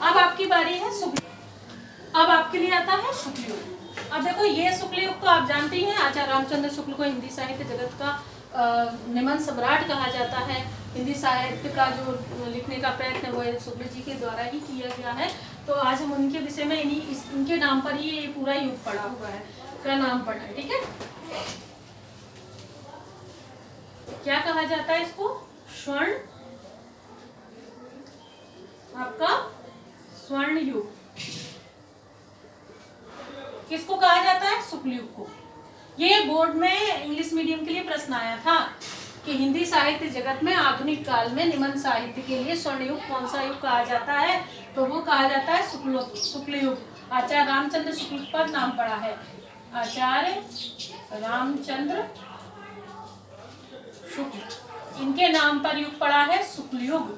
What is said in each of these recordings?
अब आपकी बारी है शुक्ल। अब आपके लिए आता है शुक्ल युग। अब देखो ये शुक्ल युग तो आप जानते ही हैं, आचार्य रामचंद्र शुक्ल को हिंदी साहित्य जगत का निमन सम्राट कहा जाता है। हिंदी साहित्य का जो लिखने का प्रयत्न वो शुक्ल जी के द्वारा ही किया गया है। तो आज हम उनके विषय में इनके नाम पर ही ये पूरा युग पड़ा हुआ है, का नाम पड़ा है। ठीक है, क्या कहा जाता है इसको? स्वर्ण, आपका स्वर्ण युग किसको कहा जाता है? शुक्ल युग को। ये बोर्ड में इंग्लिश मीडियम के लिए प्रश्न आया था कि हिंदी साहित्य जगत में आधुनिक काल में निबंध साहित्य के लिए स्वर्ण युग कौन सा युग कहा जाता है? तो वो कहा जाता है शुक्ल युग। आचार्य रामचंद्र शुक्ल पर नाम पड़ा है, आचार्य रामचंद्र शुक्ल, इनके नाम पर युग पड़ा है शुक्ल युग।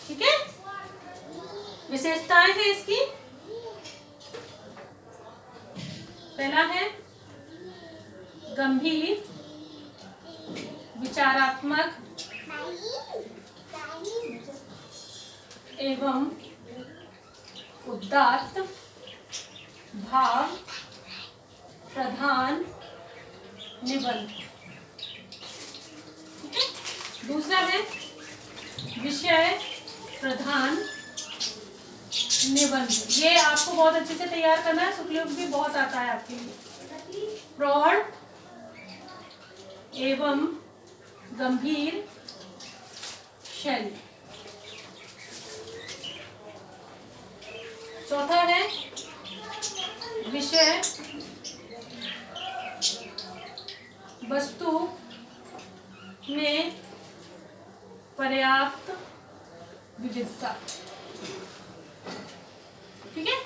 ठीक है, विशेषताएं हैं इसकी। पहला है गंभीर, विचारात्मक एवं उदात्त भाव प्रधान निबंध। ठीक है, दूसरा है विषय प्रधान निबंध। ये आपको बहुत अच्छे से तैयार करना है, शुक्ल युग भी बहुत आता है आपके लिए। प्रौढ़ एवं गंभीर शैली। चौथा है विषय वस्तु में पर्याप्त विविधता। ठीक है,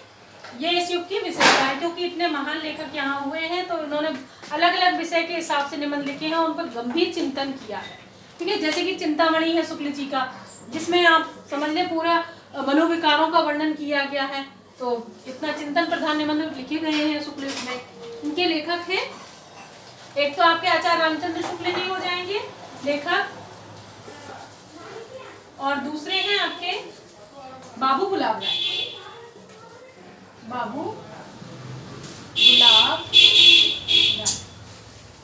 ये इस युग की विशेषता है। क्योंकि इतने महान लेखक यहाँ हुए हैं तो इन्होंने अलग अलग विषय के हिसाब से निबंध लिखे हैं, उन पर गंभीर चिंतन किया है। ठीक है, जैसे कि चिंतामणि है शुक्ल जी का, जिसमें आप समझ लें पूरा मनोविकारों का वर्णन किया गया है। तो इतना चिंतन प्रधान निबंध लिखे गए हैं शुक्ल युग में। इनके लेखक हैं, एक तो आपके आचार्य रामचंद्र शुक्ल जी हो जाएंगे लेखक, और दूसरे हैं आपके बाबू गुलाब राय। बाबू गुलाब राय।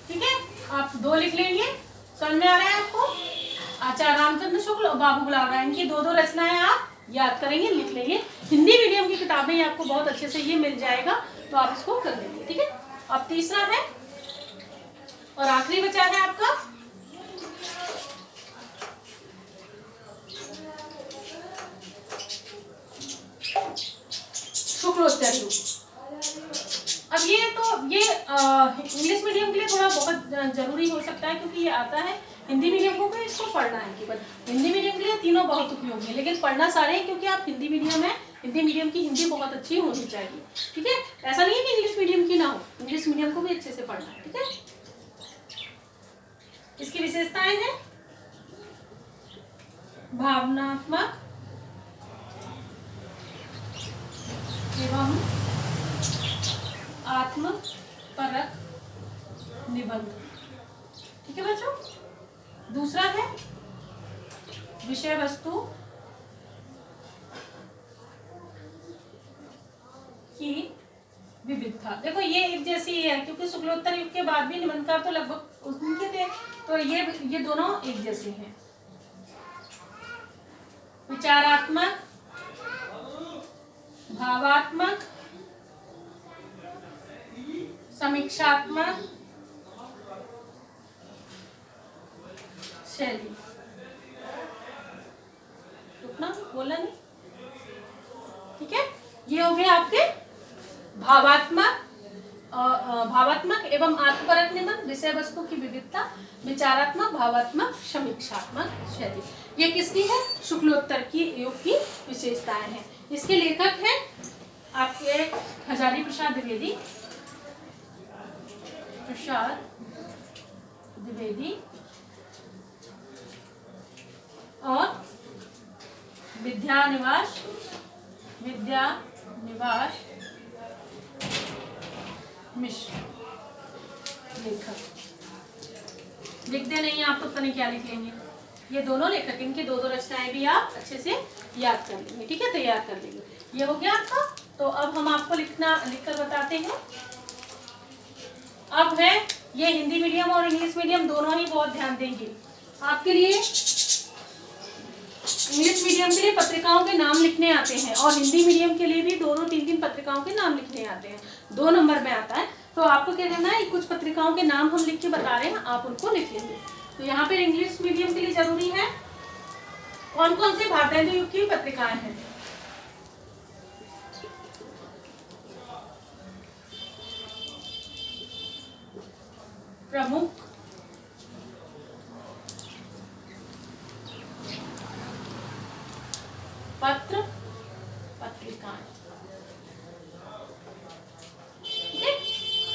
ठीक है, आप दो लिख लेंगे, समझ में आ रहा है आपको? आचार्य रामचंद्र शुक्ल और बाबू गुलाब राय, इनकी दो दो रचनाएं आप याद करेंगे, लिख लेंगे। हिंदी मीडियम की किताबें आपको बहुत अच्छे से ये मिल जाएगा, तो आप इसको कर लेंगे। ठीक है, अब तीसरा है और आखिरी बचा है आपका शुक्लोत्तर युग। अब ये इंग्लिश मीडियम के लिए थोड़ा बहुत जरूरी हो सकता है, क्योंकि ये आता है हिंदी मीडियम को भी इसको पढ़ना है केवल। हिंदी मीडियम के लिए तीनों बहुत उपयोगी है, लेकिन पढ़ना सारे हैं, क्योंकि आप हिंदी मीडियम है, हिंदी मीडियम की हिंदी बहुत अच्छी होनी चाहिए। ठीक है, ऐसा नहीं है कि इंग्लिश मीडियम की ना हो, इंग्लिश मीडियम को भी अच्छे से पढ़ना है। ठीक है, इसकी विशेषताएं हैं भावनात्मक एवं आत्मपरक निबंध। ठीक है बच्चों, दूसरा है विषय वस्तु की विविधता। देखो ये एक जैसी ही है, क्योंकि शुक्लोत्तर युग के बाद भी निबंधकार तो लगभग उनके थे, तो ये दोनों एक जैसे हैं। विचारात्मक, भावात्मक, समीक्षात्मक शैली। रुकना, बोला नहीं। ठीक है, ये हो गए आपके भावात्मक एवं आत्मपरक निबंध, विषय वस्तु की विविधता, विचारात्मक, भावात्मक, समीक्षात्मक शैली। ये किसकी है? शुक्लोत्तर की युग की विशेषताएं हैं। इसके लेखक हैं आपके हजारी प्रसाद द्विवेदी, और विद्यानिवास मिश्र लेखक। लिखते नहीं आप तो पता नहीं क्या लिख लेंगे। ये दोनों लेखक, इनकी दो दो रचनाएं भी आप अच्छे से याद कर लेंगे। ठीक है, तैयार कर लेंगे। ये हो गया आपका। तो अब हम आपको लिखकर बताते हैं। अब है ये हिंदी मीडियम और इंग्लिश मीडियम दोनों ही बहुत ध्यान देंगे। आपके लिए इंग्लिश मीडियम के लिए पत्रिकाओं के नाम लिखने आते हैं और हिंदी मीडियम के लिए भी 2-3 पत्रिकाओं के नाम लिखने आते हैं। 2 नंबर में आता है। तो आपको क्या करना है, कुछ पत्रिकाओं के नाम हम लिख के बता रहे हैं, आप उनको लिख लेंगे। तो यहाँ पे इंग्लिश मीडियम के लिए जरूरी है कौन कौन से भारतेंदु युग की पत्रिकाएं हैं। प्रमुख पत्र पत्रिकाएं, ठीक है।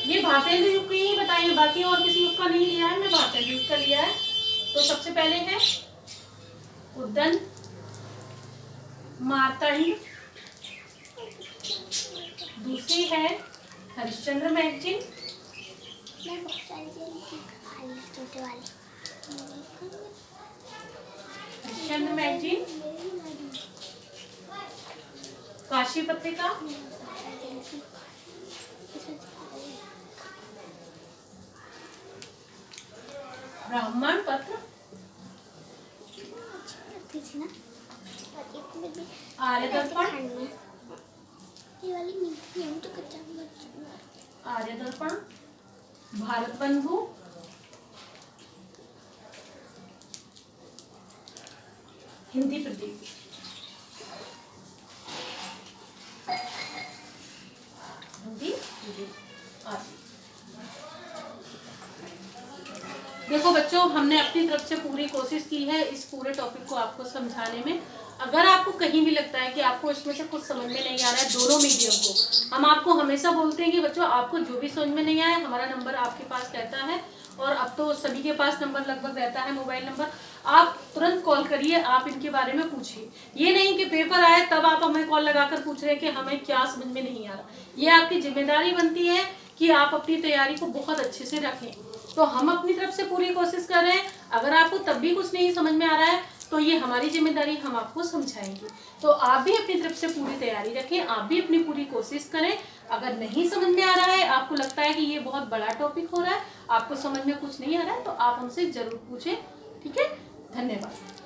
ये भारतेंदु युग की ही बताइए, बाकी और किसी युग का नहीं लिया है, मैं भारतेंदु युग का लिया है। तो सबसे पहले है उद्दंड, मार्तंड, दूसरी है हरिश्चंद्र मैगजीन, हरिश्चंद्र मैगजीन, काशी पत्रिका, ब्राह्मण पत्र, आर्य दर्पण, आर्य दर्पण, भारत बंधु, हिंदी प्रदीप, हिंदी प्रदीप आदि। देखो बच्चों, हमने अपनी तरफ से पूरी कोशिश की है इस पूरे टॉपिक को आपको समझाने में। अगर आपको कहीं भी लगता है कि आपको इसमें से कुछ समझ में नहीं आ रहा है दोनों मीडियम को, हम आपको हमेशा बोलते हैं कि बच्चों आपको जो भी समझ में नहीं आया, हमारा नंबर आपके पास रहता है और अब तो सभी के पास नंबर लगभग रहता है, मोबाइल नंबर। आप तुरंत कॉल करिए, आप इनके बारे में पूछिए। ये नहीं कि पेपर आए तब आप हमें कॉल लगाकर पूछ रहे हैं कि हमें क्या समझ में नहीं आ रहा। ये आपकी जिम्मेदारी बनती है कि आप अपनी तैयारी को बहुत अच्छे से रखें। तो हम अपनी तरफ से पूरी कोशिश कर रहे हैं। अगर आपको तब भी कुछ नहीं समझ में आ रहा है तो ये हमारी जिम्मेदारी, हम आपको समझाएंगे। तो आप भी अपनी तरफ से पूरी तैयारी रखें, आप भी अपनी पूरी कोशिश करें। अगर नहीं समझ में आ रहा है, आपको लगता है कि ये बहुत बड़ा टॉपिक हो रहा है, आपको समझ में कुछ नहीं आ रहा है, तो आप हमसे जरूर पूछें, ठीक है। धन्यवाद।